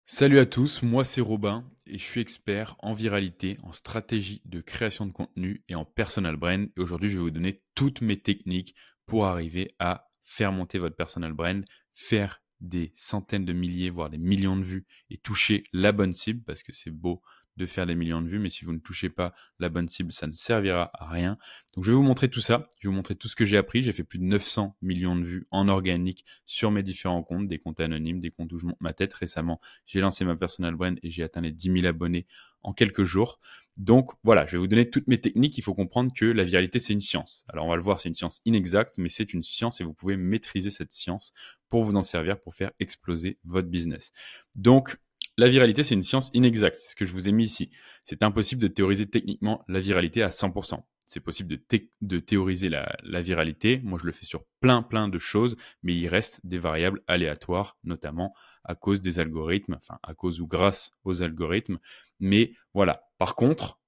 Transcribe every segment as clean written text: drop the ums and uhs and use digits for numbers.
Salut à tous, moi c'est Robin et je suis expert en viralité, en stratégie de création de contenu et en personal brand. Et aujourd'hui, je vais vous donner toutes mes techniques pour arriver à faire monter votre personal brand, faire des centaines de milliers, voire des millions de vues et toucher la bonne cible parce que c'est beau de faire des millions de vues, mais si vous ne touchez pas la bonne cible, ça ne servira à rien. Donc je vais vous montrer tout ça, je vais vous montrer tout ce que j'ai appris. J'ai fait plus de 900 millions de vues en organique sur mes différents comptes, des comptes anonymes, des comptes où je monte ma tête. Récemment, j'ai lancé ma personal brand et j'ai atteint les 10 000 abonnés en quelques jours. Donc voilà, je vais vous donner toutes mes techniques. Il faut comprendre que la viralité, c'est une science. Alors on va le voir, c'est une science inexacte, mais c'est une science et vous pouvez maîtriser cette science pour vous en servir, pour faire exploser votre business. Donc, la viralité, c'est une science inexacte. C'est ce que je vous ai mis ici. C'est impossible de théoriser techniquement la viralité à 100%. C'est possible de théoriser la viralité. Moi, je le fais sur plein de choses, mais il reste des variables aléatoires, notamment à cause des algorithmes, enfin à cause ou grâce aux algorithmes. Mais voilà. Par contre,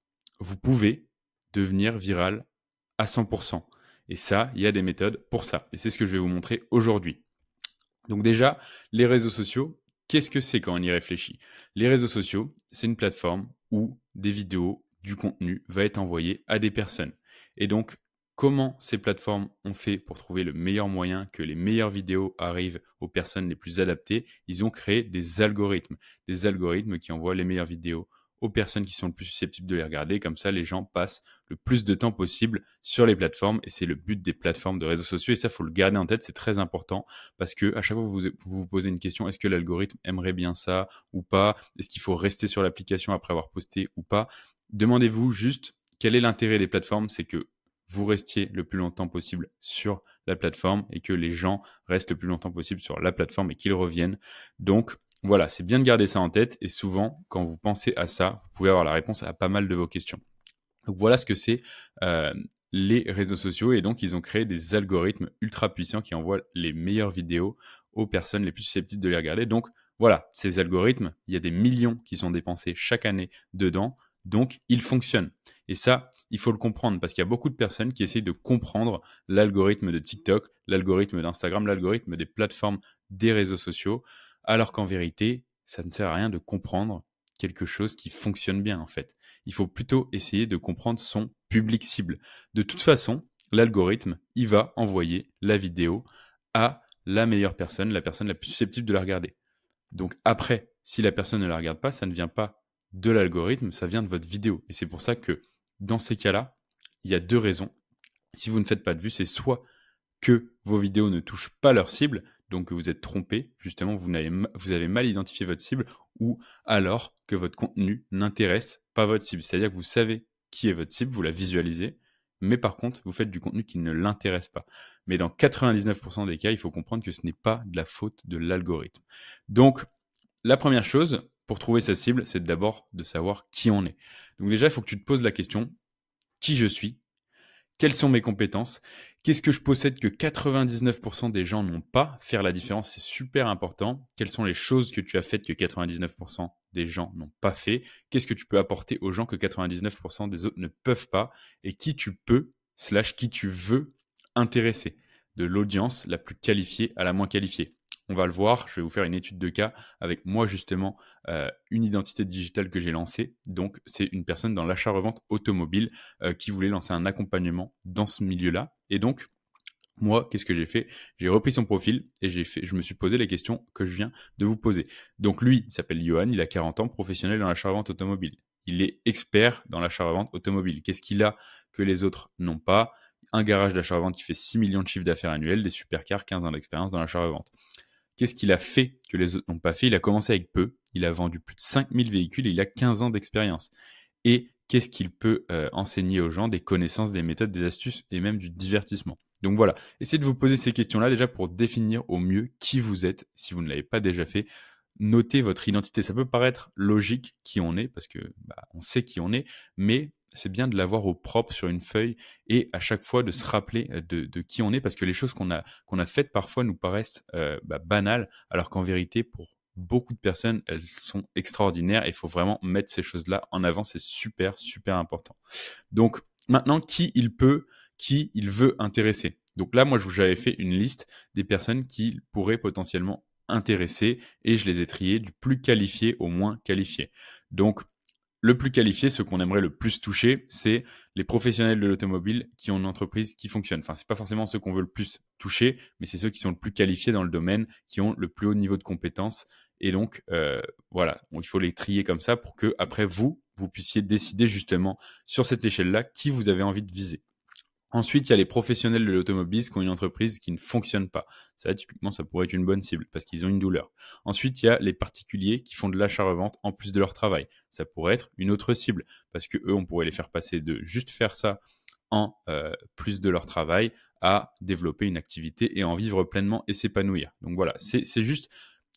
vous pouvez devenir viral à 100%. Et ça, il y a des méthodes pour ça. Et c'est ce que je vais vous montrer aujourd'hui. Donc déjà, les réseaux sociaux, qu'est-ce que c'est quand on y réfléchit? Les réseaux sociaux, c'est une plateforme où des vidéos, du contenu va être envoyé à des personnes. Et donc, comment ces plateformes ont fait pour trouver le meilleur moyen que les meilleures vidéos arrivent aux personnes les plus adaptées? Ils ont créé des algorithmes qui envoient les meilleures vidéos aux personnes qui sont le plus susceptibles de les regarder. Comme ça, les gens passent le plus de temps possible sur les plateformes et c'est le but des plateformes de réseaux sociaux. Et ça, faut le garder en tête, c'est très important parce que à chaque fois vous posez une question, est-ce que l'algorithme aimerait bien ça ou pas? Est-ce qu'il faut rester sur l'application après avoir posté ou pas? Demandez-vous juste quel est l'intérêt des plateformes, c'est que vous restiez le plus longtemps possible sur la plateforme et que les gens restent le plus longtemps possible sur la plateforme et qu'ils reviennent. Donc, voilà, c'est bien de garder ça en tête et souvent, quand vous pensez à ça, vous pouvez avoir la réponse à pas mal de vos questions. Donc voilà ce que c'est euh, les réseaux sociaux et donc ils ont créé des algorithmes ultra puissants qui envoient les meilleures vidéos aux personnes les plus susceptibles de les regarder. Donc voilà, ces algorithmes, il y a des millions qui sont dépensés chaque année dedans, donc ils fonctionnent. Et ça, il faut le comprendre parce qu'il y a beaucoup de personnes qui essayent de comprendre l'algorithme de TikTok, l'algorithme d'Instagram, l'algorithme des plateformes des réseaux sociaux, alors qu'en vérité, ça ne sert à rien de comprendre quelque chose qui fonctionne bien en fait. Il faut plutôt essayer de comprendre son public cible. De toute façon, l'algorithme, il va envoyer la vidéo à la meilleure personne, la personne la plus susceptible de la regarder. Donc après, si la personne ne la regarde pas, ça ne vient pas de l'algorithme, ça vient de votre vidéo. Et c'est pour ça que dans ces cas-là, il y a deux raisons. Si vous ne faites pas de vues, c'est soit que vos vidéos ne touchent pas leur cible, donc que vous êtes trompé, justement, vous avez mal identifié votre cible, ou alors que votre contenu n'intéresse pas votre cible. C'est-à-dire que vous savez qui est votre cible, vous la visualisez, mais par contre, vous faites du contenu qui ne l'intéresse pas. Mais dans 99% des cas, il faut comprendre que ce n'est pas de la faute de l'algorithme. Donc, la première chose pour trouver sa cible, c'est d'abord de savoir qui on est. Donc déjà, il faut que tu te poses la question, qui je suis? Quelles sont mes compétences? Qu'est-ce que je possède que 99% des gens n'ont pas? Faire la différence, c'est super important. Quelles sont les choses que tu as faites que 99% des gens n'ont pas fait? Qu'est-ce que tu peux apporter aux gens que 99% des autres ne peuvent pas? Et qui tu peux, slash qui tu veux intéresser? De l'audience la plus qualifiée à la moins qualifiée. On va le voir, je vais vous faire une étude de cas avec moi justement, une identité digitale que j'ai lancée. Donc c'est une personne dans l'achat-revente automobile qui voulait lancer un accompagnement dans ce milieu-là. Et donc, moi, qu'est-ce que j'ai fait? J'ai repris son profil et je me suis posé les questions que je viens de vous poser. Donc lui, il s'appelle Johan, il a 40 ans, professionnel dans l'achat-revente automobile. Il est expert dans l'achat-revente automobile. Qu'est-ce qu'il a que les autres n'ont pas? Un garage d'achat-revente qui fait 6 millions de chiffres d'affaires annuels, des supercars, 15 ans d'expérience dans l'achat-revente. Qu'est-ce qu'il a fait que les autres n'ont pas fait? Il a commencé avec peu, il a vendu plus de 5000 véhicules et il a 15 ans d'expérience. Et qu'est-ce qu'il peut enseigner aux gens? Des connaissances, des méthodes, des astuces et même du divertissement. Donc voilà, essayez de vous poser ces questions-là déjà pour définir au mieux qui vous êtes, si vous ne l'avez pas déjà fait. Notez votre identité. Ça peut paraître logique qui on est, parce que on sait qui on est, mais c'est bien de l'avoir au propre sur une feuille et à chaque fois de se rappeler de qui on est, parce que les choses qu'on a faites parfois nous paraissent banales, alors qu'en vérité, pour beaucoup de personnes, elles sont extraordinaires et il faut vraiment mettre ces choses-là en avant. C'est super, super important. Donc maintenant, qui il veut intéresser. Donc là, moi, j'avais fait une liste des personnes qui pourraient potentiellement intéressés et je les ai triés du plus qualifié au moins qualifié. Donc, le plus qualifié, ce qu'on aimerait le plus toucher, c'est les professionnels de l'automobile qui ont une entreprise qui fonctionne. Enfin, c'est pas forcément ceux qu'on veut le plus toucher, mais c'est ceux qui sont le plus qualifiés dans le domaine, qui ont le plus haut niveau de compétences. Et donc, voilà, il faut les trier comme ça pour que après vous puissiez décider justement sur cette échelle-là qui vous avez envie de viser. Ensuite, il y a les professionnels de l'automobile qui ont une entreprise qui ne fonctionne pas. Ça, typiquement, ça pourrait être une bonne cible parce qu'ils ont une douleur. Ensuite, il y a les particuliers qui font de l'achat-revente en plus de leur travail. Ça pourrait être une autre cible parce que eux, on pourrait les faire passer de juste faire ça en plus de leur travail à développer une activité et en vivre pleinement et s'épanouir. Donc voilà, c'est juste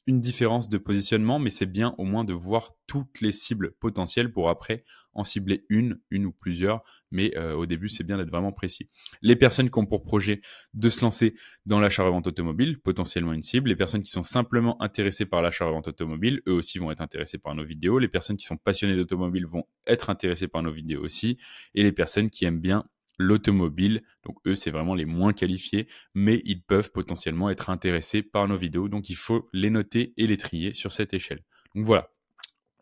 une différence de positionnement, mais c'est bien au moins de voir toutes les cibles potentielles pour après en cibler une ou plusieurs. Mais au début, c'est bien d'être vraiment précis. Les personnes qui ont pour projet de se lancer dans l'achat-revente automobile, potentiellement une cible. Les personnes qui sont simplement intéressées par l'achat-revente automobile, eux aussi vont être intéressées par nos vidéos. Les personnes qui sont passionnées d'automobile vont être intéressées par nos vidéos aussi. Et les personnes qui aiment bien l'automobile, donc eux c'est vraiment les moins qualifiés, mais ils peuvent potentiellement être intéressés par nos vidéos, donc il faut les noter et les trier sur cette échelle. Donc voilà,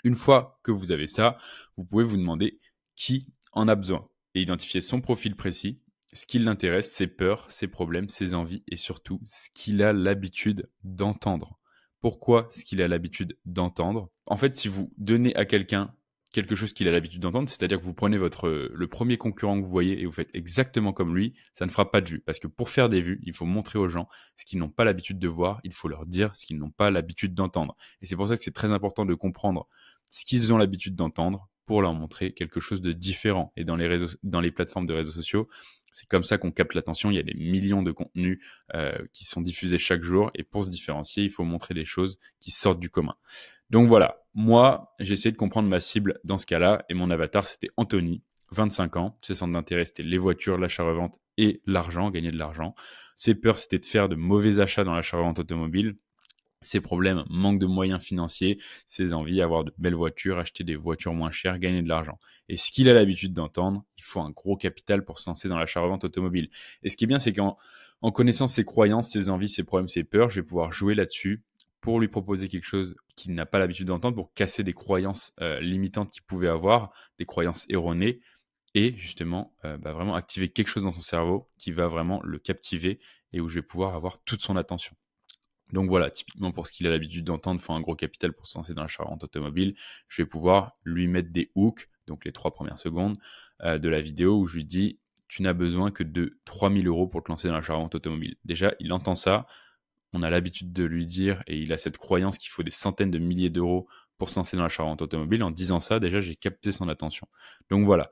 une fois que vous avez ça, vous pouvez vous demander qui en a besoin et identifier son profil précis, ce qui l'intéresse, ses peurs, ses problèmes, ses envies et surtout ce qu'il a l'habitude d'entendre. Pourquoi ce qu'il a l'habitude d'entendre? En fait, si vous donnez à quelqu'un quelque chose qu'il a l'habitude d'entendre, c'est-à-dire que vous prenez le premier concurrent que vous voyez et vous faites exactement comme lui, ça ne fera pas de vues. Parce que pour faire des vues, il faut montrer aux gens ce qu'ils n'ont pas l'habitude de voir, il faut leur dire ce qu'ils n'ont pas l'habitude d'entendre. Et c'est pour ça que c'est très important de comprendre ce qu'ils ont l'habitude d'entendre pour leur montrer quelque chose de différent. Et dans les plateformes de réseaux sociaux, c'est comme ça qu'on capte l'attention. Il y a des millions de contenus qui sont diffusés chaque jour. Et pour se différencier, il faut montrer des choses qui sortent du commun. Donc voilà, moi, j'ai essayé de comprendre ma cible dans ce cas-là. Et mon avatar, c'était Anthony, 25 ans. Ses centres d'intérêt, c'était les voitures, l'achat-revente et l'argent, gagner de l'argent. Ses peurs, c'était de faire de mauvais achats dans l'achat-revente automobile. Ses problèmes, manque de moyens financiers, ses envies, avoir de belles voitures, acheter des voitures moins chères, gagner de l'argent. Et ce qu'il a l'habitude d'entendre, il faut un gros capital pour se lancer dans l'achat-revente automobile. Et ce qui est bien, c'est qu'en connaissant ses croyances, ses envies, ses problèmes, ses peurs, je vais pouvoir jouer là-dessus pour lui proposer quelque chose qu'il n'a pas l'habitude d'entendre, pour casser des croyances limitantes qu'il pouvait avoir, des croyances erronées, et justement vraiment activer quelque chose dans son cerveau qui va vraiment le captiver et où je vais pouvoir avoir toute son attention. Donc voilà, typiquement pour ce qu'il a l'habitude d'entendre, il faut un gros capital pour se lancer dans l'achat-revente automobile. Je vais pouvoir lui mettre des hooks, donc les 3 premières secondes de la vidéo où je lui dis « Tu n'as besoin que de 3 000 € pour te lancer dans l'achat-revente automobile ». Déjà, il entend ça, on a l'habitude de lui dire et il a cette croyance qu'il faut des centaines de milliers d'euros pour se lancer dans l'achat-revente automobile. En disant ça, déjà, j'ai capté son attention. Donc voilà.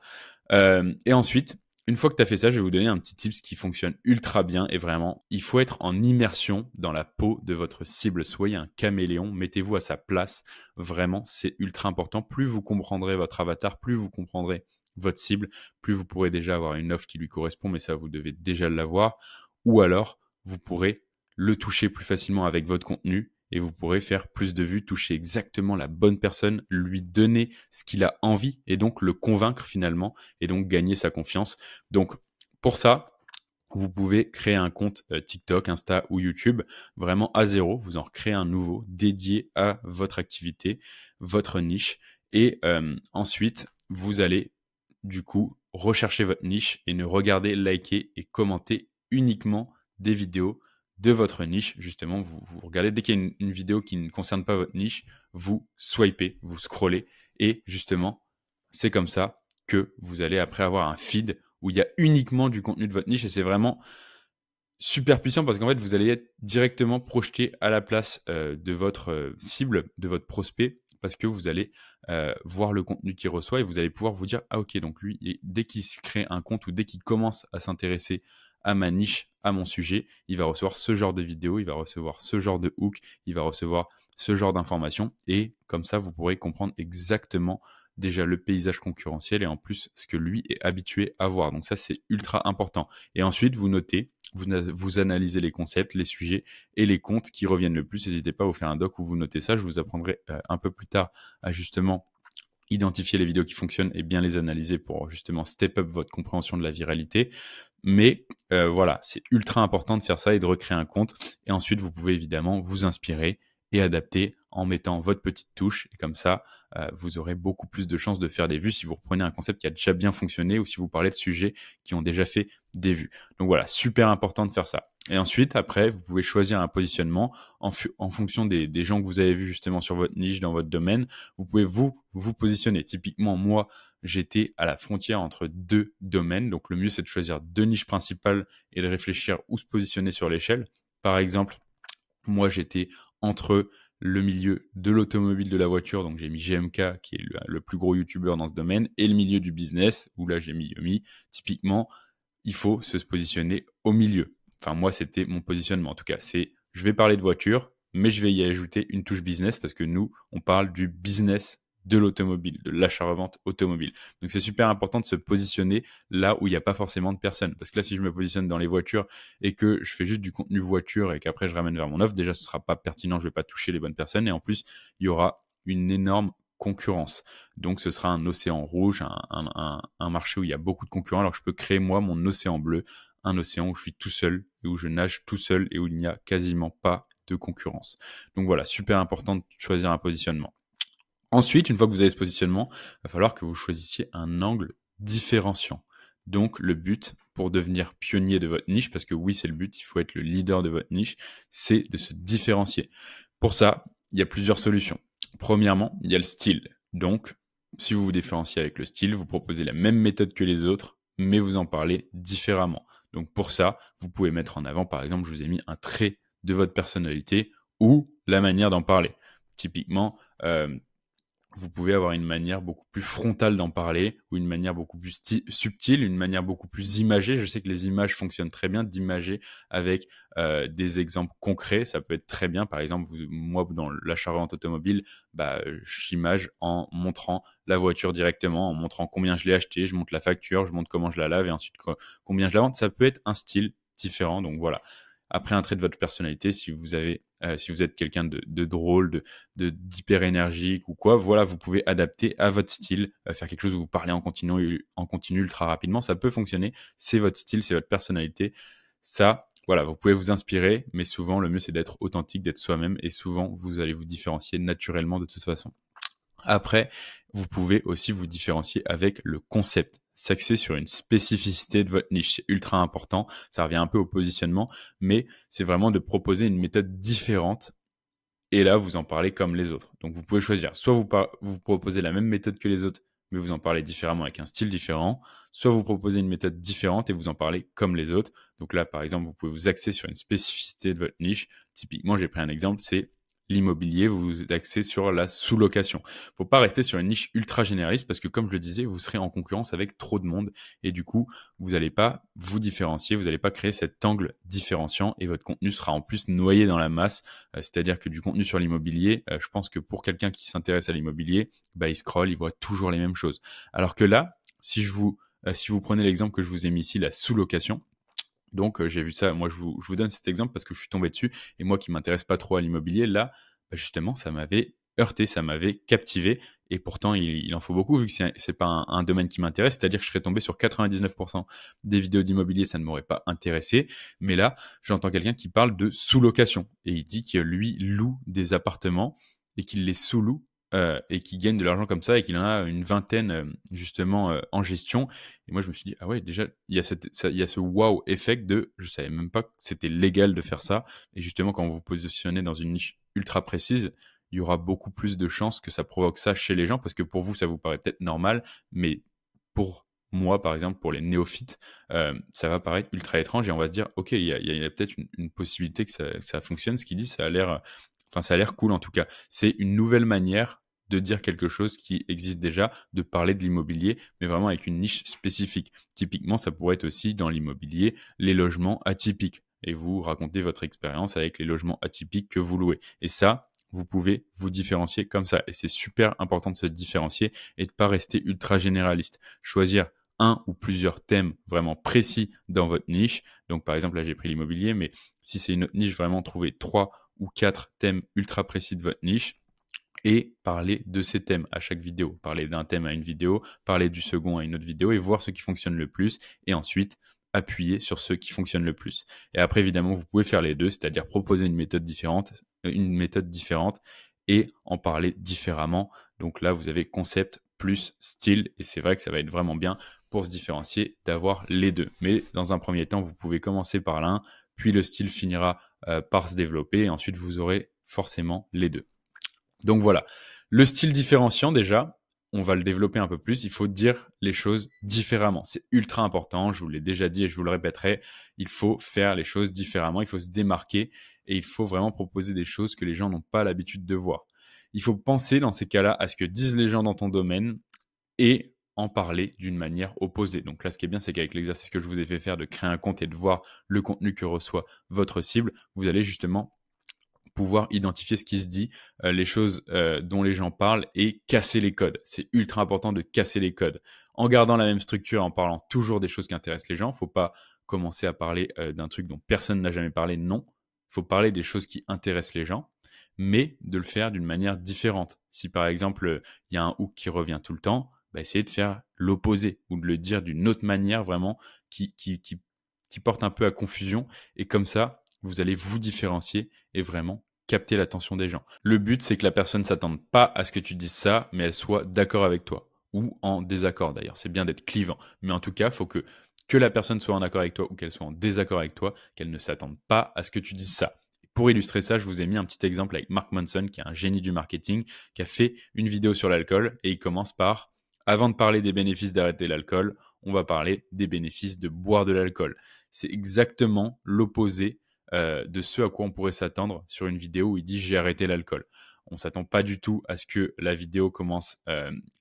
Et ensuite, une fois que tu as fait ça, je vais vous donner un petit tips qui fonctionne ultra bien et vraiment, il faut être en immersion dans la peau de votre cible. Soyez un caméléon, mettez-vous à sa place. Vraiment, c'est ultra important. Plus vous comprendrez votre avatar, plus vous comprendrez votre cible, plus vous pourrez déjà avoir une offre qui lui correspond, mais ça, vous devez déjà l'avoir. Ou alors, vous pourrez le toucher plus facilement avec votre contenu et vous pourrez faire plus de vues, toucher exactement la bonne personne, lui donner ce qu'il a envie et donc le convaincre finalement et donc gagner sa confiance. Donc pour ça, vous pouvez créer un compte TikTok, Insta ou YouTube vraiment à zéro. Vous en recréez un nouveau dédié à votre activité, votre niche et ensuite vous allez du coup rechercher votre niche et ne regarder, liker et commenter uniquement des vidéos de votre niche. Justement, vous regardez, dès qu'il y a une vidéo qui ne concerne pas votre niche, vous swipez, vous scrollez et justement, c'est comme ça que vous allez après avoir un feed où il y a uniquement du contenu de votre niche et c'est vraiment super puissant parce qu'en fait, vous allez être directement projeté à la place de votre cible, de votre prospect, parce que vous allez voir le contenu qu'il reçoit et vous allez pouvoir vous dire « Ah ok, donc lui, dès qu'il se crée un compte ou dès qu'il commence à s'intéresser à ma niche, à mon sujet, il va recevoir ce genre de vidéo, il va recevoir ce genre de hook, il va recevoir ce genre d'informations et comme ça, vous pourrez comprendre exactement déjà le paysage concurrentiel et en plus ce que lui est habitué à voir. Donc ça, c'est ultra important. Et ensuite, vous notez, vous analysez les concepts, les sujets et les comptes qui reviennent le plus. N'hésitez pas à vous faire un doc où vous notez ça. Je vous apprendrai un peu plus tard à justement identifier les vidéos qui fonctionnent et bien les analyser pour justement step up votre compréhension de la viralité. Mais voilà, c'est ultra important de faire ça et de recréer un compte. Et ensuite, vous pouvez évidemment vous inspirer et adapter en mettant votre petite touche. Et comme ça, vous aurez beaucoup plus de chances de faire des vues si vous reprenez un concept qui a déjà bien fonctionné ou si vous parlez de sujets qui ont déjà fait des vues. Donc voilà, super important de faire ça. Et ensuite, après, vous pouvez choisir un positionnement en fonction des gens que vous avez vus justement sur votre niche, dans votre domaine. Vous pouvez vous positionner. Typiquement, moi, j'étais à la frontière entre deux domaines. Donc le mieux, c'est de choisir deux niches principales et de réfléchir où se positionner sur l'échelle. Par exemple, moi, j'étais entre le milieu de l'automobile, de la voiture, donc j'ai mis GMK, qui est le plus gros youtubeur dans ce domaine, et le milieu du business, où là, j'ai mis Yomi. Typiquement, il faut se positionner au milieu. Enfin, moi, c'était mon positionnement. En tout cas, je vais parler de voiture, mais je vais y ajouter une touche business parce que nous, on parle du business de l'automobile, de l'achat-revente automobile. Donc, c'est super important de se positionner là où il n'y a pas forcément de personnes. Parce que là, si je me positionne dans les voitures et que je fais juste du contenu voiture et qu'après, je ramène vers mon offre, déjà, ce ne sera pas pertinent, je ne vais pas toucher les bonnes personnes. Et en plus, il y aura une énorme concurrence. Donc, ce sera un océan rouge, un marché où il y a beaucoup de concurrents, alors que je peux créer, moi, mon océan bleu, un océan où je suis tout seul et où je nage tout seul et où il n'y a quasiment pas de concurrence. Donc voilà, super important de choisir un positionnement. Ensuite, une fois que vous avez ce positionnement, il va falloir que vous choisissiez un angle différenciant. Donc, le but pour devenir pionnier de votre niche, parce que oui, c'est le but, il faut être le leader de votre niche, c'est de se différencier. Pour ça, il y a plusieurs solutions. Premièrement, il y a le style. Donc, si vous vous différenciez avec le style, vous proposez la même méthode que les autres, mais vous en parlez différemment. Donc, pour ça, vous pouvez mettre en avant, par exemple, je vous ai mis un trait de votre personnalité ou la manière d'en parler. Typiquement, vous pouvez avoir une manière beaucoup plus frontale d'en parler ou une manière beaucoup plus subtile, une manière beaucoup plus imagée. Je sais que les images fonctionnent très bien, d'imager avec des exemples concrets. Ça peut être très bien. Par exemple, moi, dans l'achat-revente automobile, j'image en montrant la voiture directement, en montrant combien je l'ai acheté, je montre la facture, je montre comment je la lave et ensuite combien je la vends. Ça peut être un style différent. Donc voilà. Après, un trait de votre personnalité, si vous êtes quelqu'un de drôle, d'hyper énergique ou quoi, voilà, vous pouvez adapter à votre style, faire quelque chose où vous parlez en continu ultra rapidement, ça peut fonctionner. C'est votre style, c'est votre personnalité. Ça, voilà, vous pouvez vous inspirer, mais souvent, le mieux, c'est d'être authentique, d'être soi-même, et souvent, vous allez vous différencier naturellement de toute façon. Après, vous pouvez aussi vous différencier avec le concept. S'axer sur une spécificité de votre niche, c'est ultra important. Ça revient un peu au positionnement, mais c'est vraiment de proposer une méthode différente. Et là, vous en parlez comme les autres. Donc, vous pouvez choisir. Soit vous proposez la même méthode que les autres, mais vous en parlez différemment avec un style différent. Soit vous proposez une méthode différente et vous en parlez comme les autres. Donc là, par exemple, vous pouvez vous axer sur une spécificité de votre niche. Typiquement, j'ai pris un exemple, c'est l'immobilier, vous vous axez sur la sous-location. Faut pas rester sur une niche ultra généraliste parce que, comme je le disais, vous serez en concurrence avec trop de monde et du coup, vous n'allez pas vous différencier, vous n'allez pas créer cet angle différenciant et votre contenu sera en plus noyé dans la masse. C'est-à-dire que du contenu sur l'immobilier, je pense que pour quelqu'un qui s'intéresse à l'immobilier, il scrolle, il voit toujours les mêmes choses. Alors que là, si vous prenez l'exemple que je vous ai mis ici, la sous-location, donc, j'ai vu ça. Moi, je vous donne cet exemple parce que je suis tombé dessus. Et moi qui m'intéresse pas trop à l'immobilier, là, justement, ça m'avait heurté, ça m'avait captivé. Et pourtant, il en faut beaucoup vu que c'est pas un domaine qui m'intéresse. C'est-à-dire que je serais tombé sur 99% des vidéos d'immobilier, ça ne m'aurait pas intéressé. Mais là, j'entends quelqu'un qui parle de sous-location. Et il dit que lui loue des appartements et qu'il les sous-loue. Et qui gagne de l'argent comme ça et qu'il en a une vingtaine justement en gestion. Et moi, je me suis dit, ah ouais, déjà, il y a ce wow effect de, je savais même pas que c'était légal de faire ça. Et justement, quand vous vous positionnez dans une niche ultra précise, il y aura beaucoup plus de chances que ça provoque ça chez les gens parce que pour vous, ça vous paraît peut-être normal, mais pour moi, par exemple, pour les néophytes, ça va paraître ultra étrange et on va se dire, ok, il y a peut-être une possibilité que ça fonctionne. Ce qu'il dit, ça a l'air cool en tout cas. C'est une nouvelle manière de dire quelque chose qui existe déjà, de parler de l'immobilier, mais vraiment avec une niche spécifique. Typiquement, ça pourrait être aussi dans l'immobilier, les logements atypiques. Et vous racontez votre expérience avec les logements atypiques que vous louez. Et ça, vous pouvez vous différencier comme ça. Et c'est super important de se différencier et de ne pas rester ultra généraliste. Choisir un ou plusieurs thèmes vraiment précis dans votre niche. Donc, par exemple, là, j'ai pris l'immobilier, mais si c'est une autre niche, vraiment trouver 3 ou 4 thèmes ultra précis de votre niche et parler de ces thèmes à chaque vidéo. Parler d'un thème à une vidéo, parler du second à une autre vidéo et voir ce qui fonctionne le plus et ensuite appuyer sur ceux qui fonctionnent le plus. Et après, évidemment, vous pouvez faire les deux, c'est-à-dire proposer une méthode différente une méthode différente et en parler différemment. Donc là, vous avez concept plus style et c'est vrai que ça va être vraiment bien pour se différencier d'avoir les deux. Mais dans un premier temps, vous pouvez commencer par l'un, puis le style finira par se développer et ensuite vous aurez forcément les deux. Donc voilà, le style différenciant déjà, on va le développer un peu plus. Il faut dire les choses différemment. C'est ultra important, je vous l'ai déjà dit et je vous le répéterai. Il faut faire les choses différemment, il faut se démarquer et il faut vraiment proposer des choses que les gens n'ont pas l'habitude de voir. Il faut penser dans ces cas-là à ce que disent les gens dans ton domaine et en parler d'une manière opposée. Donc là, ce qui est bien, c'est qu'avec l'exercice que je vous ai fait faire de créer un compte et de voir le contenu que reçoit votre cible, vous allez justement pouvoir identifier ce qui se dit, les choses dont les gens parlent et casser les codes. C'est ultra important de casser les codes. En gardant la même structure, en parlant toujours des choses qui intéressent les gens, il ne faut pas commencer à parler d'un truc dont personne n'a jamais parlé, non. Il faut parler des choses qui intéressent les gens, mais de le faire d'une manière différente. Si par exemple, il y a un hook qui revient tout le temps, bah, essayez de faire l'opposé ou de le dire d'une autre manière vraiment qui porte un peu à confusion. Et comme ça, vous allez vous différencier et vraiment capter l'attention des gens. Le but, c'est que la personne ne s'attende pas à ce que tu dises ça, mais elle soit d'accord avec toi ou en désaccord d'ailleurs. C'est bien d'être clivant. Mais en tout cas, il faut que la personne soit en accord avec toi ou qu'elle soit en désaccord avec toi, qu'elle ne s'attende pas à ce que tu dises ça. Pour illustrer ça, je vous ai mis un petit exemple avec Mark Manson, qui est un génie du marketing, qui a fait une vidéo sur l'alcool et il commence par « Avant de parler des bénéfices d'arrêter l'alcool, on va parler des bénéfices de boire de l'alcool. » C'est exactement l'opposé de ce à quoi on pourrait s'attendre sur une vidéo où il dit « J'ai arrêté l'alcool ». On ne s'attend pas du tout à ce que la vidéo commence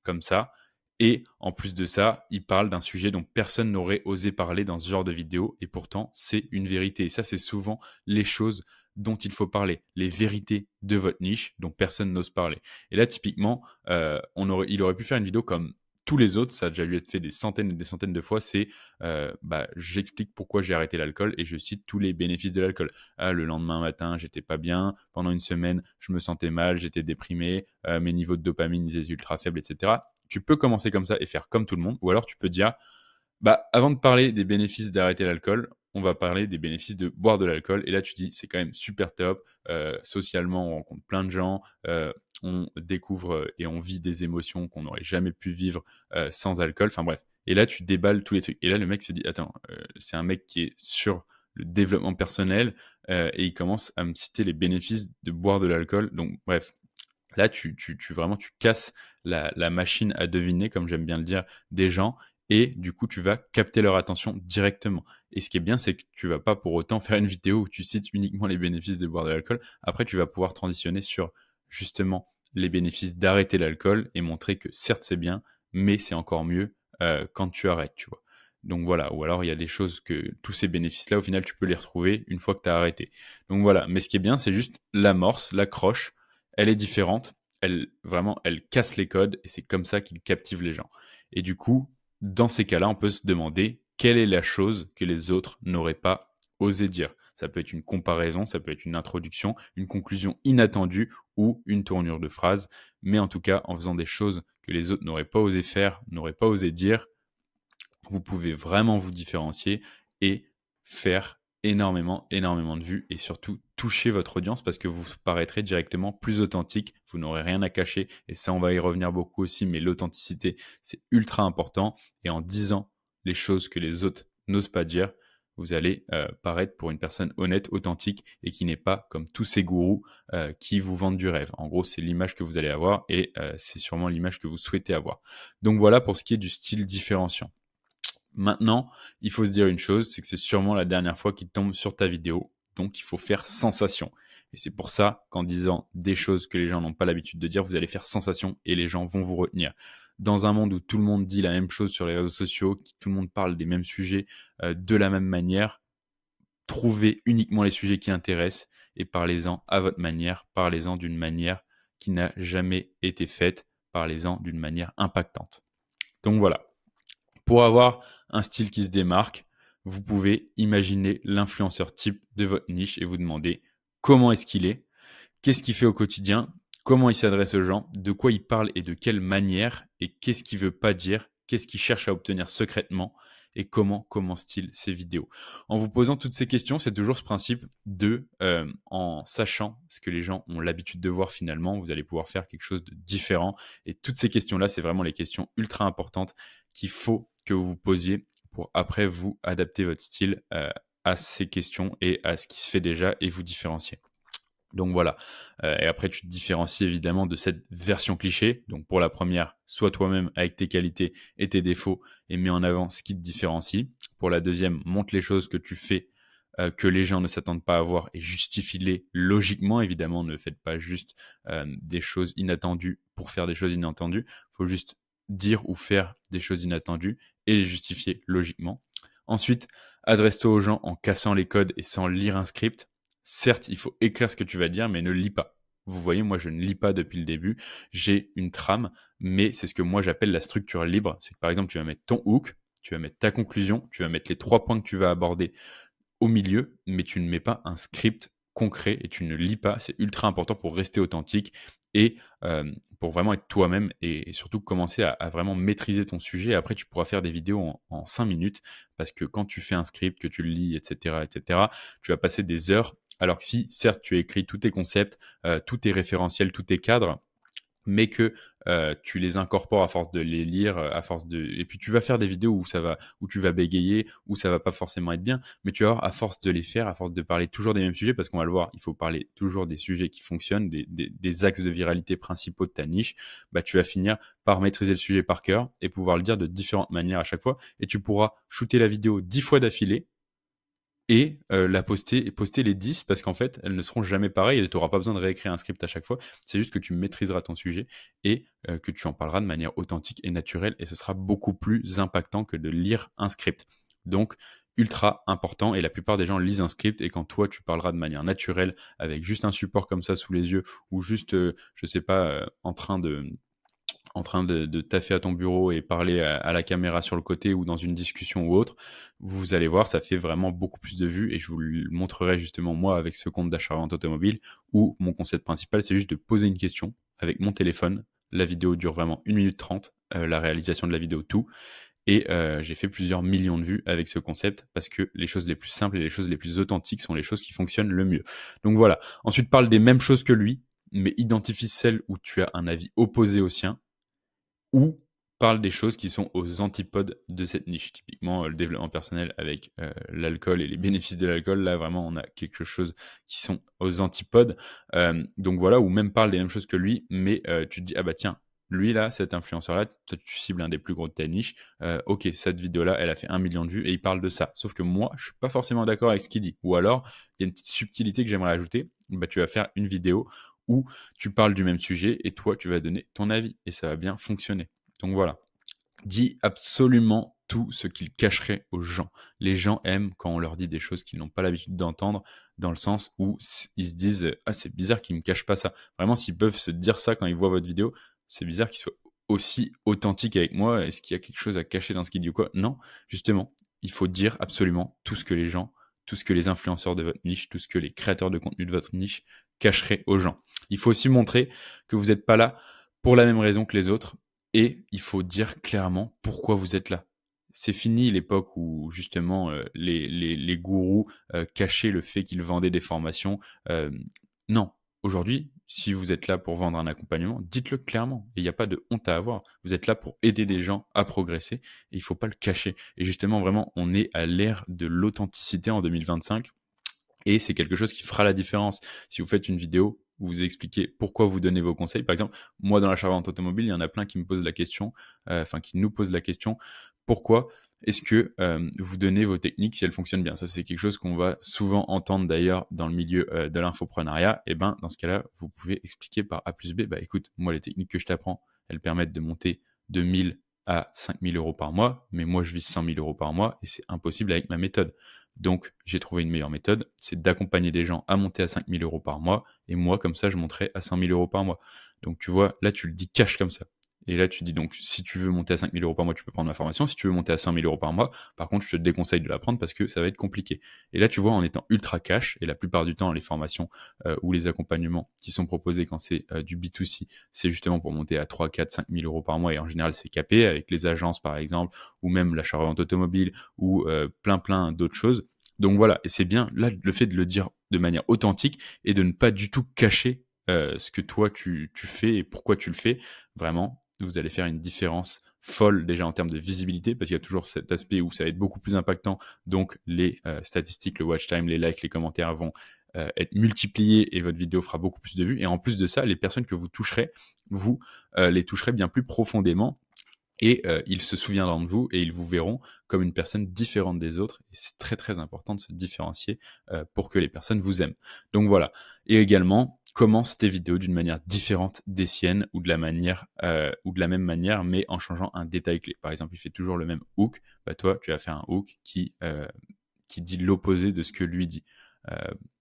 comme ça. Et en plus de ça, il parle d'un sujet dont personne n'aurait osé parler dans ce genre de vidéo. Et pourtant, c'est une vérité. Et ça, c'est souvent les choses dont il faut parler, les vérités de votre niche dont personne n'ose parler. Et là, typiquement, il aurait pu faire une vidéo comme tous les autres, ça a déjà dû être fait des centaines et des centaines de fois, c'est j'explique pourquoi j'ai arrêté l'alcool et je cite tous les bénéfices de l'alcool. Le lendemain matin, j'étais pas bien, pendant une semaine, je me sentais mal, j'étais déprimé, mes niveaux de dopamine étaient ultra faibles, etc. Tu peux commencer comme ça et faire comme tout le monde, ou alors tu peux dire avant de parler des bénéfices d'arrêter l'alcool, on va parler des bénéfices de boire de l'alcool. Et là, tu dis, c'est quand même super top. Socialement, on rencontre plein de gens. On découvre et on vit des émotions qu'on n'aurait jamais pu vivre sans alcool. Enfin bref. Et là, tu déballes tous les trucs. Et là, le mec se dit, attends, c'est un mec qui est sur le développement personnel et il commence à me citer les bénéfices de boire de l'alcool. Donc bref. Là, tu casses la machine à deviner, comme j'aime bien le dire, des gens. Et du coup, tu vas capter leur attention directement. Et ce qui est bien, c'est que tu vas pas pour autant faire une vidéo où tu cites uniquement les bénéfices de boire de l'alcool. Après, tu vas pouvoir transitionner sur justement les bénéfices d'arrêter l'alcool et montrer que certes, c'est bien, mais c'est encore mieux quand tu arrêtes, tu vois. Donc voilà, ou alors il y a des choses que tous ces bénéfices-là, au final, tu peux les retrouver une fois que tu as arrêté. Donc voilà, mais ce qui est bien, c'est juste l'amorce, l'accroche, elle est différente, elle casse les codes et c'est comme ça qu'il captive les gens. Et du coup, dans ces cas-là, on peut se demander quelle est la chose que les autres n'auraient pas osé dire. Ça peut être une comparaison, ça peut être une introduction, une conclusion inattendue ou une tournure de phrase. Mais en tout cas, en faisant des choses que les autres n'auraient pas osé faire, n'auraient pas osé dire, vous pouvez vraiment vous différencier et faire énormément de vues et surtout toucher votre audience parce que vous paraîtrez directement plus authentique, vous n'aurez rien à cacher et ça on va y revenir beaucoup aussi, mais l'authenticité c'est ultra important et en disant les choses que les autres n'osent pas dire, vous allez paraître pour une personne honnête, authentique et qui n'est pas comme tous ces gourous qui vous vendent du rêve. En gros, c'est l'image que vous allez avoir et c'est sûrement l'image que vous souhaitez avoir. Donc voilà pour ce qui est du style différenciant. Maintenant, il faut se dire une chose, c'est que c'est sûrement la dernière fois qu'il tombe sur ta vidéo, donc il faut faire sensation. Et c'est pour ça qu'en disant des choses que les gens n'ont pas l'habitude de dire, vous allez faire sensation et les gens vont vous retenir. Dans un monde où tout le monde dit la même chose sur les réseaux sociaux, tout le monde parle des mêmes sujets de la même manière, trouvez uniquement les sujets qui intéressent et parlez-en à votre manière, parlez-en d'une manière qui n'a jamais été faite, parlez-en d'une manière impactante. Donc voilà. Pour avoir un style qui se démarque, vous pouvez imaginer l'influenceur type de votre niche et vous demander comment est-ce qu'il est, qu'est-ce qu'il fait au quotidien, comment il s'adresse aux gens, de quoi il parle et de quelle manière, et qu'est-ce qu'il veut pas dire, qu'est-ce qu'il cherche à obtenir secrètement, et comment commence-t-il ses vidéos. En vous posant toutes ces questions, c'est toujours ce principe de, en sachant ce que les gens ont l'habitude de voir finalement, vous allez pouvoir faire quelque chose de différent. Et toutes ces questions-là, c'est vraiment les questions ultra importantes qu'il faut que vous vous posiez pour après vous adapter votre style à ces questions et à ce qui se fait déjà et vous différencier. Donc voilà, et après tu te différencies évidemment de cette version cliché. Donc pour la première, sois toi-même avec tes qualités et tes défauts et mets en avant ce qui te différencie. Pour la deuxième, montre les choses que tu fais que les gens ne s'attendent pas à voir et justifie-les logiquement. Évidemment, ne faites pas juste des choses inattendues pour faire des choses inattendues. Il faut juste dire ou faire des choses inattendues et les justifier logiquement. Ensuite, adresse-toi aux gens en cassant les codes et sans lire un script. Certes, il faut écrire ce que tu vas dire, mais ne lis pas. Vous voyez, moi, je ne lis pas depuis le début. J'ai une trame, mais c'est ce que moi, j'appelle la structure libre. C'est que, par exemple, tu vas mettre ton hook, tu vas mettre ta conclusion, tu vas mettre les 3 points que tu vas aborder au milieu, mais tu ne mets pas un script concret et tu ne lis pas. C'est ultra important pour rester authentique et pour vraiment être toi-même et surtout commencer à vraiment maîtriser ton sujet. Après, tu pourras faire des vidéos en 5 minutes parce que quand tu fais un script, que tu le lis, etc., tu vas passer des heures. Alors que si, certes, tu as écrit tous tes concepts, tous tes référentiels, tous tes cadres, mais que tu les incorpores à force de les lire, et puis tu vas faire des vidéos où tu vas bégayer, où ça va pas forcément être bien, mais tu vas voir, à force de les faire, à force de parler toujours des mêmes sujets, parce qu'on va le voir, il faut parler toujours des sujets qui fonctionnent, des axes de viralité principaux de ta niche, bah tu vas finir par maîtriser le sujet par cœur et pouvoir le dire de différentes manières à chaque fois, et tu pourras shooter la vidéo 10 fois d'affilée, et la poster les 10 parce qu'en fait, elles ne seront jamais pareilles et tu n'auras pas besoin de réécrire un script à chaque fois. C'est juste que tu maîtriseras ton sujet et que tu en parleras de manière authentique et naturelle et ce sera beaucoup plus impactant que de lire un script. Donc, ultra important et la plupart des gens lisent un script et quand toi, tu parleras de manière naturelle avec juste un support comme ça sous les yeux ou juste, je sais pas, en train de taffer à ton bureau et parler à la caméra sur le côté ou dans une discussion ou autre, vous allez voir, ça fait vraiment beaucoup plus de vues et je vous le montrerai justement moi avec ce compte d'achat-revente automobile où mon concept principal, c'est juste de poser une question avec mon téléphone. La vidéo dure vraiment 1 minute 30, la réalisation de la vidéo, tout. Et j'ai fait plusieurs millions de vues avec ce concept parce que les choses les plus simples et les choses les plus authentiques sont les choses qui fonctionnent le mieux. Donc voilà. Ensuite, parle des mêmes choses que lui, mais identifie celles où tu as un avis opposé au sien ou parle des choses qui sont aux antipodes de cette niche. Typiquement, le développement personnel avec l'alcool et les bénéfices de l'alcool. Là, vraiment, on a quelque chose qui sont aux antipodes. Donc voilà, ou même parle des mêmes choses que lui, mais tu te dis, ah bah tiens, lui là, cet influenceur-là, toi tu cibles un des plus gros de ta niche. Ok, cette vidéo-là, elle a fait 1 million de vues et il parle de ça. Sauf que moi, je suis pas forcément d'accord avec ce qu'il dit. Ou alors, il y a une petite subtilité que j'aimerais ajouter. Bah, tu vas faire une vidéo où tu parles du même sujet et toi, tu vas donner ton avis et ça va bien fonctionner. Donc voilà, dis absolument tout ce qu'ils cacheraient aux gens. Les gens aiment quand on leur dit des choses qu'ils n'ont pas l'habitude d'entendre, dans le sens où ils se disent « Ah, c'est bizarre qu'ils me cachent pas ça ». Vraiment, s'ils peuvent se dire ça quand ils voient votre vidéo, c'est bizarre qu'ils soient aussi authentiques avec moi. Est-ce qu'il y a quelque chose à cacher dans ce qu'ils disent ou quoi? Non, justement, il faut dire absolument tout ce que les gens, tout ce que les influenceurs de votre niche, tout ce que les créateurs de contenu de votre niche cacheraient aux gens. Il faut aussi montrer que vous n'êtes pas là pour la même raison que les autres et il faut dire clairement pourquoi vous êtes là. C'est fini l'époque où justement les gourous cachaient le fait qu'ils vendaient des formations. Non, aujourd'hui, si vous êtes là pour vendre un accompagnement, dites-le clairement. Il n'y a pas de honte à avoir. Vous êtes là pour aider des gens à progresser et il ne faut pas le cacher. Et justement, vraiment, on est à l'ère de l'authenticité en 2025. Et c'est quelque chose qui fera la différence. Si vous faites une vidéo où vous expliquez pourquoi vous donnez vos conseils, par exemple, moi dans l'achat-vente automobile, il y en a plein qui me posent la question, qui nous posent la question, pourquoi est-ce que vous donnez vos techniques si elles fonctionnent bien? Ça, c'est quelque chose qu'on va souvent entendre d'ailleurs dans le milieu de l'infoprenariat. Et ben, dans ce cas-là, vous pouvez expliquer par A plus B, bah écoute, moi les techniques que je t'apprends, elles permettent de monter de 1000 à 5000 euros par mois, mais moi je vise 100 000 euros par mois et c'est impossible avec ma méthode. Donc, j'ai trouvé une meilleure méthode, c'est d'accompagner des gens à monter à 5 000 euros par mois, et moi, comme ça, je monterai à 100 000 euros par mois. Donc, tu vois, là, tu le dis cash comme ça. Et là, tu dis donc, si tu veux monter à 5 000 € par mois, tu peux prendre ma formation. Si tu veux monter à 100 000 € par mois, par contre, je te déconseille de la prendre parce que ça va être compliqué. Et là, tu vois, en étant ultra cash, et la plupart du temps, les formations ou les accompagnements qui sont proposés quand c'est du B2C, c'est justement pour monter à 3, 4, 5 000 € par mois. Et en général, c'est capé avec les agences, par exemple, ou même l'achat-revente automobile, ou plein d'autres choses. Donc voilà, et c'est bien là le fait de le dire de manière authentique et de ne pas du tout cacher ce que toi tu fais et pourquoi tu le fais. Vraiment, vous allez faire une différence folle déjà en termes de visibilité, parce qu'il y a toujours cet aspect où ça va être beaucoup plus impactant. Donc les statistiques, le watch time, les likes, les commentaires vont être multipliés et votre vidéo fera beaucoup plus de vues. Et en plus de ça, les personnes que vous toucherez, vous les toucherez bien plus profondément. Et ils se souviendront de vous et ils vous verront comme une personne différente des autres. Et c'est très très important de se différencier pour que les personnes vous aiment. Donc voilà. Et également, commence tes vidéos d'une manière différente des siennes ou de la même manière, mais en changeant un détail clé. Par exemple, il fait toujours le même hook. Bah toi, tu vas faire un hook qui dit l'opposé de ce que lui dit.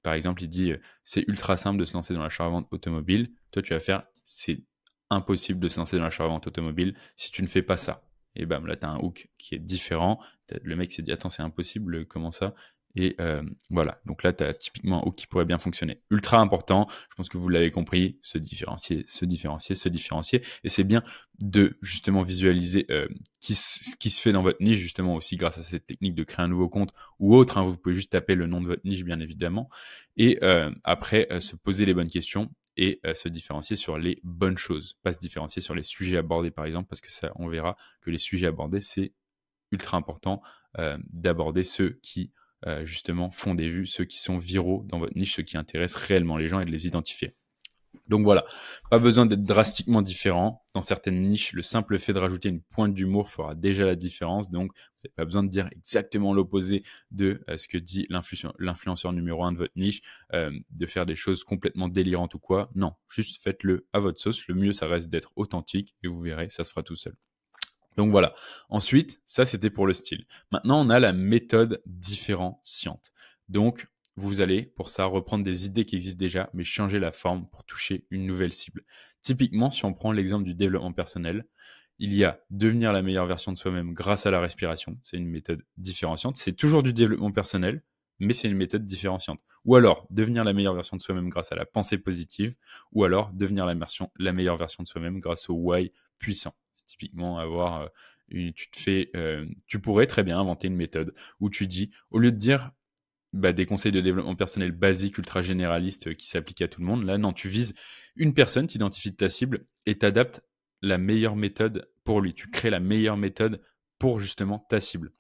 Par exemple, il dit c'est ultra simple de se lancer dans l'achat-revente automobile. Toi, tu vas faire c'est impossible de se lancer dans l'achat-revente automobile si tu ne fais pas ça. Et bam, là, tu as un hook qui est différent. Le mec s'est dit attends, c'est impossible, comment ça? Et voilà, donc là, tu as typiquement un hook qui pourrait bien fonctionner. Ultra important, je pense que vous l'avez compris, se différencier, se différencier, se différencier. Et c'est bien de justement visualiser ce qui se fait dans votre niche, justement aussi grâce à cette technique de créer un nouveau compte ou autre. Hein, vous pouvez juste taper le nom de votre niche, bien évidemment. Et après, se poser les bonnes questions et se différencier sur les bonnes choses. Pas se différencier sur les sujets abordés, par exemple, parce que ça, on verra que les sujets abordés, c'est ultra important d'aborder ceux qui justement font des vues, ceux qui sont viraux dans votre niche, ceux qui intéressent réellement les gens et de les identifier. Donc voilà, pas besoin d'être drastiquement différent. Dans certaines niches, le simple fait de rajouter une pointe d'humour fera déjà la différence. Donc, vous n'avez pas besoin de dire exactement l'opposé de ce que dit l'influenceur numéro 1 de votre niche, de faire des choses complètement délirantes ou quoi. Non, juste faites-le à votre sauce. Le mieux, ça reste d'être authentique et vous verrez, ça se fera tout seul. Donc voilà. Ensuite, ça c'était pour le style. Maintenant, on a la méthode différenciante. Donc, vous allez pour ça reprendre des idées qui existent déjà, mais changer la forme pour toucher une nouvelle cible. Typiquement, si on prend l'exemple du développement personnel, il y a devenir la meilleure version de soi-même grâce à la respiration. C'est une méthode différenciante. C'est toujours du développement personnel, mais c'est une méthode différenciante. Ou alors, devenir la meilleure version de soi-même grâce à la pensée positive, ou alors devenir la meilleure version de soi-même grâce au why puissant. Typiquement avoir tu pourrais très bien inventer une méthode où tu dis, au lieu de dire des conseils de développement personnel basiques, ultra généralistes qui s'appliquent à tout le monde, là non, tu vises une personne, tu identifies ta cible et tu adaptes la meilleure méthode pour lui. Tu crées la meilleure méthode pour justement ta cible.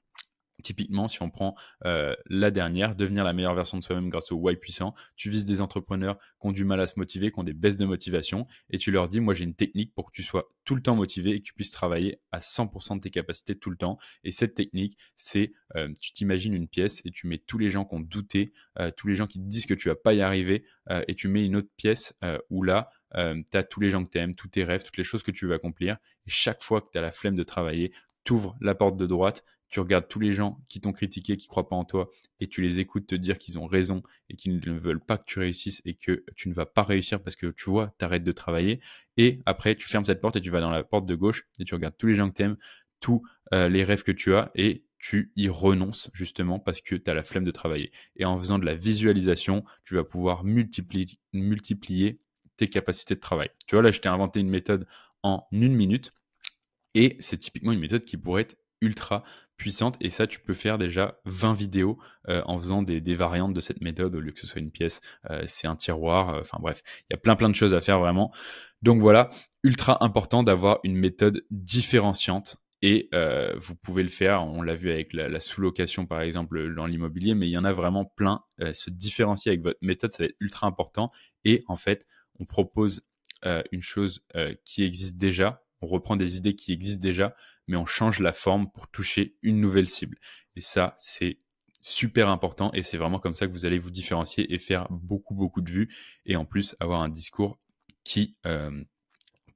Typiquement, si on prend la dernière, devenir la meilleure version de soi-même grâce au why puissant, tu vises des entrepreneurs qui ont du mal à se motiver, qui ont des baisses de motivation, et tu leur dis, moi j'ai une technique pour que tu sois tout le temps motivé et que tu puisses travailler à 100% de tes capacités tout le temps. Et cette technique, c'est, tu t'imagines une pièce et tu mets tous les gens qui ont douté, tous les gens qui te disent que tu vas pas y arriver, et tu mets une autre pièce où là, tu as tous les gens que tu aimes, tous tes rêves, toutes les choses que tu veux accomplir. Et chaque fois que tu as la flemme de travailler, tu ouvres la porte de droite, tu regardes tous les gens qui t'ont critiqué, qui croient pas en toi, et tu les écoutes te dire qu'ils ont raison et qu'ils ne veulent pas que tu réussisses et que tu ne vas pas réussir parce que tu vois, t'arrêtes de travailler. Et après, tu fermes cette porte et tu vas dans la porte de gauche et tu regardes tous les gens que tu aimes, tous les rêves que tu as et tu y renonces justement parce que tu as la flemme de travailler. Et en faisant de la visualisation, tu vas pouvoir multiplier tes capacités de travail. Tu vois, là, je t'ai inventé une méthode en 1 minute et c'est typiquement une méthode qui pourrait être ultra puissante et ça tu peux faire déjà 20 vidéos en faisant des variantes de cette méthode au lieu que ce soit une pièce, c'est un tiroir, enfin bref, il y a plein de choses à faire vraiment. Donc voilà, ultra important d'avoir une méthode différenciante et vous pouvez le faire, on l'a vu avec la sous-location par exemple dans l'immobilier, mais il y en a vraiment plein. Se différencier avec votre méthode, ça va être ultra important et en fait on propose une chose qui existe déjà, on reprend des idées qui existent déjà, mais on change la forme pour toucher une nouvelle cible. Et ça, c'est super important et c'est vraiment comme ça que vous allez vous différencier et faire beaucoup de vues et en plus avoir un discours qui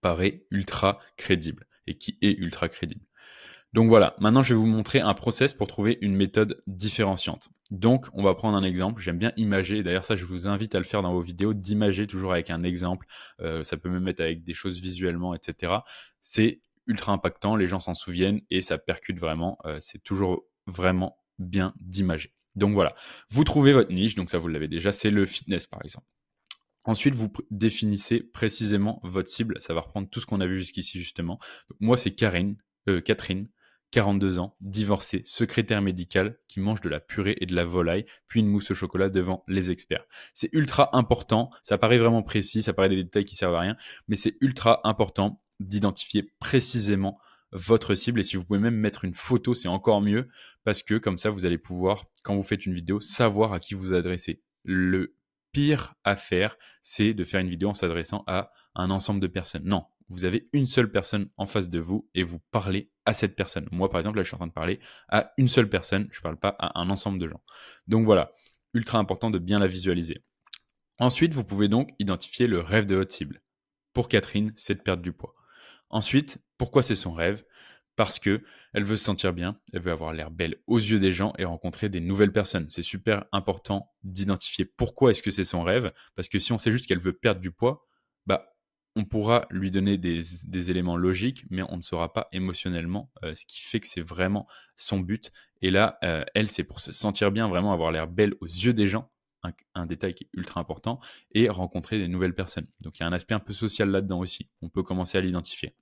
paraît ultra crédible et qui est ultra crédible. Donc voilà, maintenant je vais vous montrer un process pour trouver une méthode différenciante. Donc on va prendre un exemple, j'aime bien imager, d'ailleurs ça je vous invite à le faire dans vos vidéos, d'imager toujours avec un exemple, ça peut même être avec des choses visuellement, etc. C'est ultra impactant, les gens s'en souviennent et ça percute vraiment, c'est toujours vraiment bien d'imager. Donc voilà, vous trouvez votre niche, donc ça vous l'avez déjà, c'est le fitness par exemple. Ensuite, vous définissez précisément votre cible. Ça va reprendre tout ce qu'on a vu jusqu'ici, justement. Donc, moi, c'est Catherine, 42 ans, divorcée, secrétaire médicale, qui mange de la purée et de la volaille, puis une mousse au chocolat devant les experts. C'est ultra important. Ça paraît vraiment précis, ça paraît des détails qui servent à rien, mais c'est ultra important d'identifier précisément votre cible. Et si vous pouvez même mettre une photo, c'est encore mieux, parce que comme ça, vous allez pouvoir, quand vous faites une vidéo, savoir à qui vous adresser. Le pire à faire, c'est de faire une vidéo en s'adressant à un ensemble de personnes. Non, vous avez une seule personne en face de vous et vous parlez à cette personne. Moi, par exemple, là, je suis en train de parler à une seule personne. Je ne parle pas à un ensemble de gens. Donc voilà, ultra important de bien la visualiser. Ensuite, vous pouvez donc identifier le rêve de votre cible. Pour Catherine, c'est de perdre du poids. Ensuite, pourquoi c'est son rêve? Parce que elle veut se sentir bien, elle veut avoir l'air belle aux yeux des gens et rencontrer des nouvelles personnes. C'est super important d'identifier pourquoi est-ce que c'est son rêve, parce que si on sait juste qu'elle veut perdre du poids, bah on pourra lui donner des éléments logiques, mais on ne saura pas émotionnellement ce qui fait que c'est vraiment son but. Et là, elle, c'est pour se sentir bien, vraiment avoir l'air belle aux yeux des gens, un détail qui est ultra important, et rencontrer des nouvelles personnes. Donc il y a un aspect un peu social là-dedans aussi. On peut commencer à l'identifier.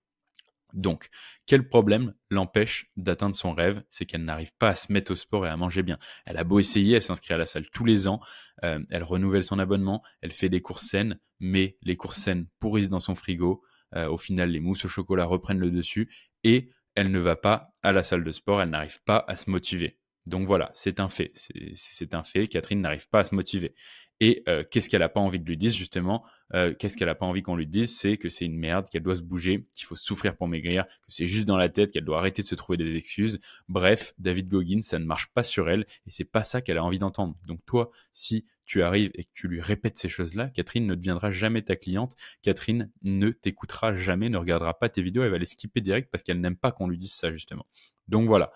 Donc, quel problème l'empêche d'atteindre son rêve? C'est qu'elle n'arrive pas à se mettre au sport et à manger bien. Elle a beau essayer, elle s'inscrit à la salle tous les ans, elle renouvelle son abonnement, elle fait des courses saines, mais les courses saines pourrissent dans son frigo. Au final, les mousses au chocolat reprennent le dessus et elle ne va pas à la salle de sport, elle n'arrive pas à se motiver. Donc voilà, c'est un fait. C'est un fait. Catherine n'arrive pas à se motiver. Et qu'est-ce qu'elle n'a pas envie de lui dire justement? Qu'est-ce qu'elle n'a pas envie qu'on lui dise? C'est que c'est une merde, qu'elle doit se bouger, qu'il faut souffrir pour maigrir, que c'est juste dans la tête, qu'elle doit arrêter de se trouver des excuses. Bref, David Goggins, ça ne marche pas sur elle et c'est pas ça qu'elle a envie d'entendre. Donc toi, si tu arrives et que tu lui répètes ces choses-là, Catherine ne deviendra jamais ta cliente. Catherine ne t'écoutera jamais, ne regardera pas tes vidéos, elle va les skipper direct parce qu'elle n'aime pas qu'on lui dise ça justement. Donc voilà.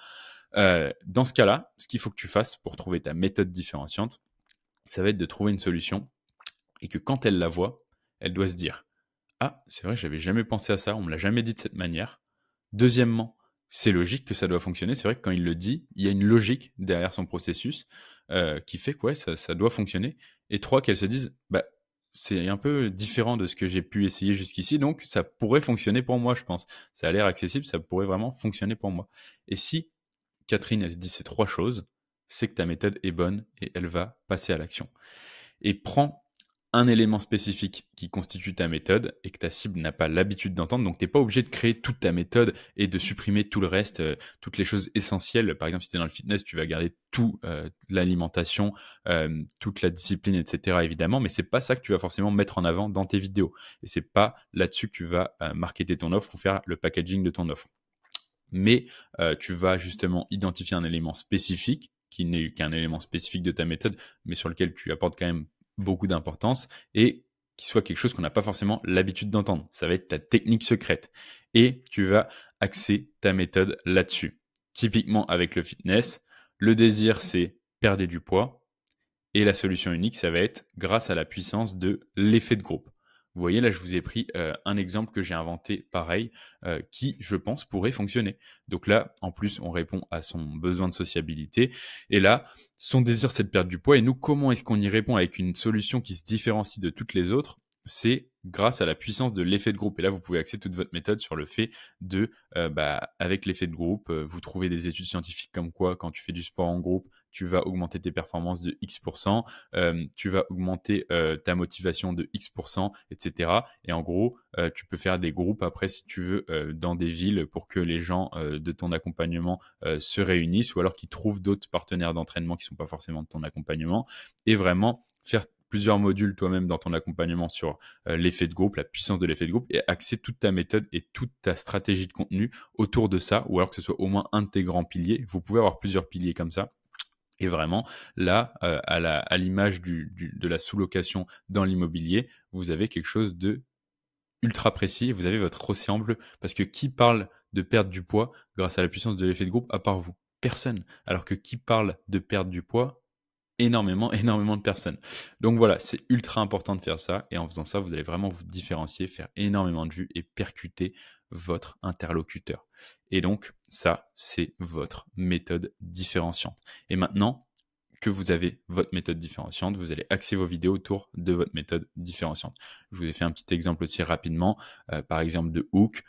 Dans ce cas-là, ce qu'il faut que tu fasses pour trouver ta méthode différenciante, ça va être de trouver une solution et que quand elle la voit, elle doit se dire: ah, c'est vrai, j'avais jamais pensé à ça, on me l'a jamais dit de cette manière. Deuxièmement, c'est logique que ça doit fonctionner. C'est vrai que quand il le dit, il y a une logique derrière son processus qui fait que ouais, ça doit fonctionner. Et trois, qu'elle se dise: bah, c'est un peu différent de ce que j'ai pu essayer jusqu'ici, donc ça pourrait fonctionner pour moi, je pense. Ça a l'air accessible, ça pourrait vraiment fonctionner pour moi. Et si Catherine, elle se dit ces trois choses, c'est que ta méthode est bonne et elle va passer à l'action. Et prends un élément spécifique qui constitue ta méthode et que ta cible n'a pas l'habitude d'entendre. Donc, tu n'es pas obligé de créer toute ta méthode et de supprimer tout le reste, toutes les choses essentielles. Par exemple, si tu es dans le fitness, tu vas garder tout, l'alimentation, toute la discipline, etc. évidemment, mais c'est pas ça que tu vas forcément mettre en avant dans tes vidéos. Et c'est pas là-dessus que tu vas marketer ton offre ou faire le packaging de ton offre. Mais tu vas justement identifier un élément spécifique qui n'est qu'un élément spécifique de ta méthode, mais sur lequel tu apportes quand même beaucoup d'importance et qui soit quelque chose qu'on n'a pas forcément l'habitude d'entendre. Ça va être ta technique secrète et tu vas axer ta méthode là-dessus. Typiquement avec le fitness, le désir c'est perdre du poids et la solution unique ça va être grâce à la puissance de l'effet de groupe. Vous voyez, là, je vous ai pris un exemple que j'ai inventé pareil, qui, je pense, pourrait fonctionner. Donc là, en plus, on répond à son besoin de sociabilité. Et là, son désir, c'est de perdre du poids. Et nous, comment est-ce qu'on y répond avec une solution qui se différencie de toutes les autres? C'est grâce à la puissance de l'effet de groupe. Et là, vous pouvez axer toute votre méthode sur le fait de, avec l'effet de groupe, vous trouvez des études scientifiques comme quoi, quand tu fais du sport en groupe, tu vas augmenter tes performances de X%, tu vas augmenter ta motivation de X%, etc. Et en gros, tu peux faire des groupes après, si tu veux, dans des villes pour que les gens de ton accompagnement se réunissent ou alors qu'ils trouvent d'autres partenaires d'entraînement qui ne sont pas forcément de ton accompagnement et vraiment faire plusieurs modules toi-même dans ton accompagnement sur l'effet de groupe, la puissance de l'effet de groupe et axer toute ta méthode et toute ta stratégie de contenu autour de ça ou alors que ce soit au moins un de tes grands piliers. Vous pouvez avoir plusieurs piliers comme ça. Et vraiment, là, à l'image de la sous-location dans l'immobilier, vous avez quelque chose de ultra précis et vous avez votre océan bleu. Parce que qui parle de perdre du poids grâce à la puissance de l'effet de groupe à part vous? Personne. Alors que qui parle de perdre du poids? Énormément, énormément de personnes. Donc voilà, c'est ultra important de faire ça et en faisant ça, vous allez vraiment vous différencier, faire énormément de vues et percuter votre interlocuteur. Et donc ça, c'est votre méthode différenciante. Et maintenant que vous avez votre méthode différenciante, vous allez axer vos vidéos autour de votre méthode différenciante. Je vous ai fait un petit exemple aussi rapidement, par exemple de Hook,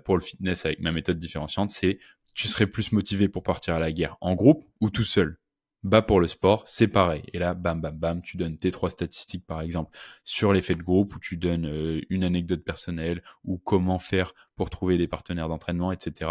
pour le fitness avec ma méthode différenciante, c'est tu serais plus motivé pour partir à la guerre en groupe ou tout seul. Bah pour le sport, c'est pareil. Et là, bam, bam, bam, tu donnes tes 3 statistiques, par exemple, sur l'effet de groupe, ou tu donnes une anecdote personnelle, ou comment faire pour trouver des partenaires d'entraînement, etc.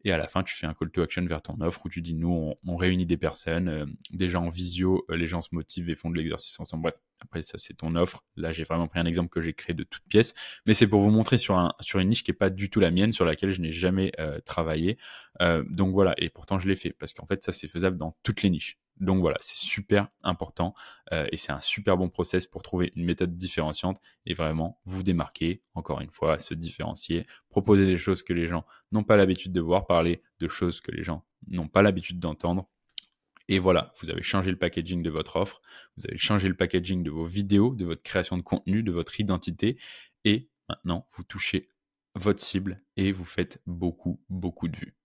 Et à la fin, tu fais un call to action vers ton offre où tu dis, nous, on réunit des personnes, déjà en visio, les gens se motivent et font de l'exercice ensemble. Bref, après, ça, c'est ton offre. Là, j'ai vraiment pris un exemple que j'ai créé de toute pièce, mais c'est pour vous montrer sur une niche qui n'est pas du tout la mienne, sur laquelle je n'ai jamais travaillé. Donc voilà, et pourtant, je l'ai fait, parce qu'en fait, ça, c'est faisable dans toutes les niches. Donc voilà, c'est super important et c'est un super bon process pour trouver une méthode différenciante et vraiment vous démarquer, encore une fois, se différencier, proposer des choses que les gens n'ont pas l'habitude de voir, parler de choses que les gens n'ont pas l'habitude d'entendre. Et voilà, vous avez changé le packaging de votre offre, vous avez changé le packaging de vos vidéos, de votre création de contenu, de votre identité et maintenant vous touchez votre cible et vous faites beaucoup, beaucoup de vues.